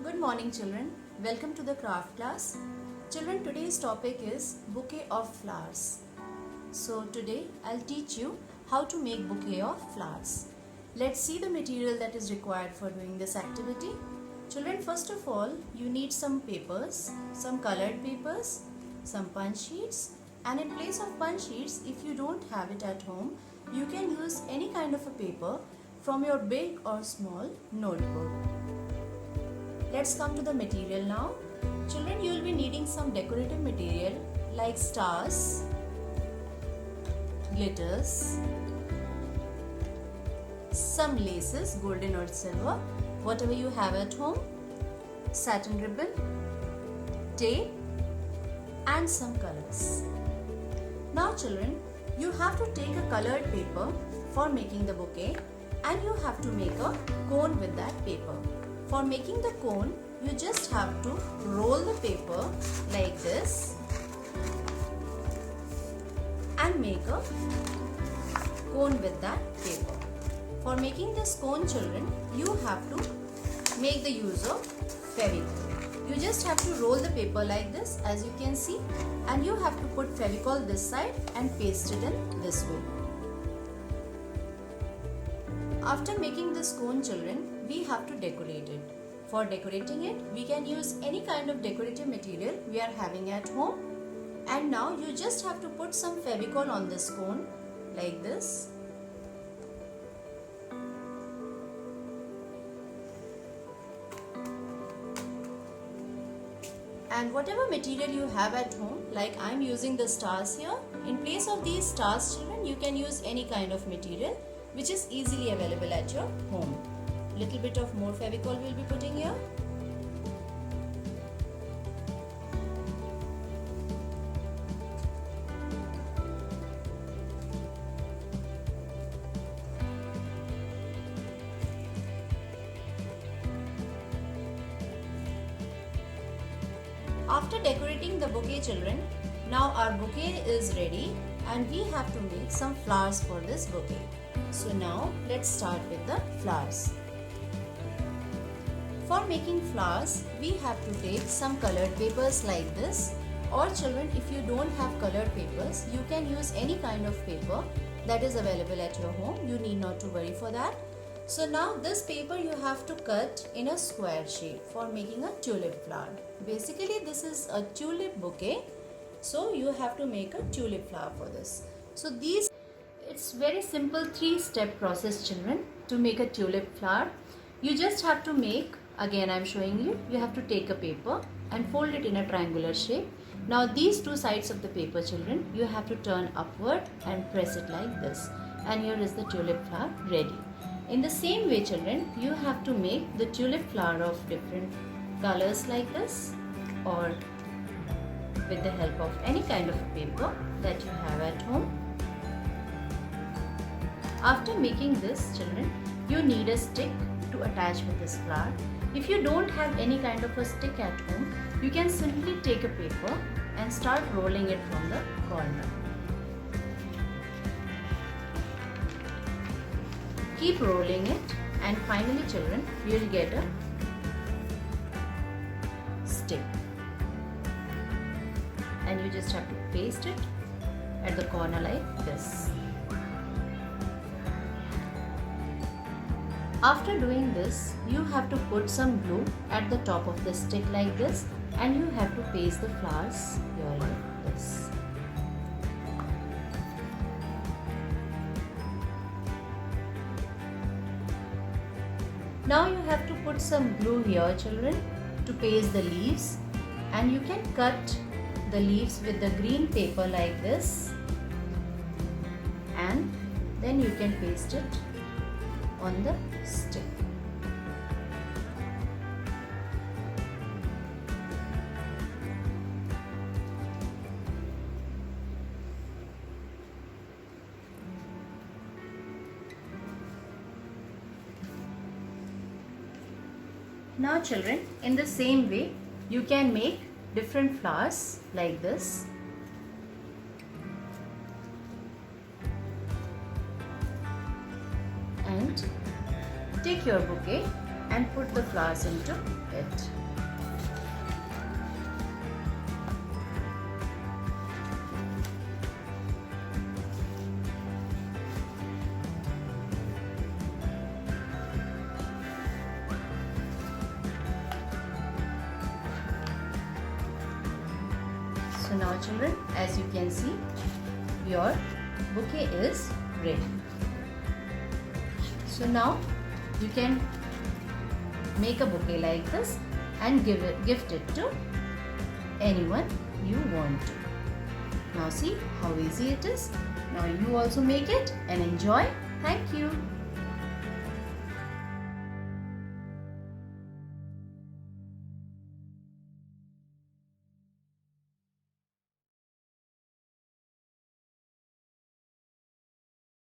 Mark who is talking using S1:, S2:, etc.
S1: Good morning children. Welcome to the craft class. Children, today's topic is bouquet of flowers. So today I'll teach you how to make bouquet of flowers. Let's see the material that is required for doing this activity. Children, first of all, you need some papers, some colored papers, some punch sheets, and in place of punch sheets, if you don't have it at home, you can use any kind of a paper from your big or small notebook. Let's come to the material now. Children, you will be needing some decorative material like stars, glitters, some laces, golden or silver, whatever you have at home, satin ribbon, tape, and some colors. Now children, you have to take a colored paper for making the bouquet and you have to make a cone with that paper. For making the cone, you just have to roll the paper like this and make a cone with that paper. For making this cone children, you have to make the use of Fevicol. You just have to roll the paper like this as you can see, and you have to put Fevicol this side and paste it in this way. After making this cone children, we have to decorate it. For decorating it, we can use any kind of decorative material we are having at home. And now you just have to put some Fevicol on this cone like this. And whatever material you have at home, like I am using the stars here, in place of these stars children, you can use any kind of material which is easily available at your home. Little bit of more Fevicol we'll be putting here. After decorating the bouquet children, now our bouquet is ready and we have to make some flowers for this bouquet. So now let's start with the flowers. For making flowers, we have to take some colored papers like this, or children, if you don't have colored papers, you can use any kind of paper that is available at your home. You need not to worry for that. So now this paper you have to cut in a square shape for making a tulip flower. Basically this is a tulip bouquet, so you have to make a tulip flower for this. So it's very simple 3-step process children to make a tulip flower. You just have to make, again I am showing you, you have to take a paper and fold it in a triangular shape. Now these two sides of the paper children, you have to turn upward and press it like this, and here is the tulip flower ready. In the same way children, you have to make the tulip flower of different colors like this, or with the help of any kind of paper that you have at home. After making this children, you need a stick to attach with this flower. If you don't have any kind of a stick at home, you can simply take a paper and start rolling it from the corner. Keep rolling it, and finally children, you will get a stick. And you just have to paste it at the corner like this. After doing this, you have to put some glue at the top of the stick like this, and you have to paste the flowers here like this. Now you have to put some glue here children to paste the leaves, and you can cut the leaves with the green paper like this, and then you can paste it on the stick. Now children, in the same way, you can make different flowers like this. And take your bouquet and put the flowers into it. So now children, as you can see, your bouquet is ready. So now you can make a bouquet like this and gift it to anyone you want to. Now see how easy it is. Now you also make it and enjoy. Thank you.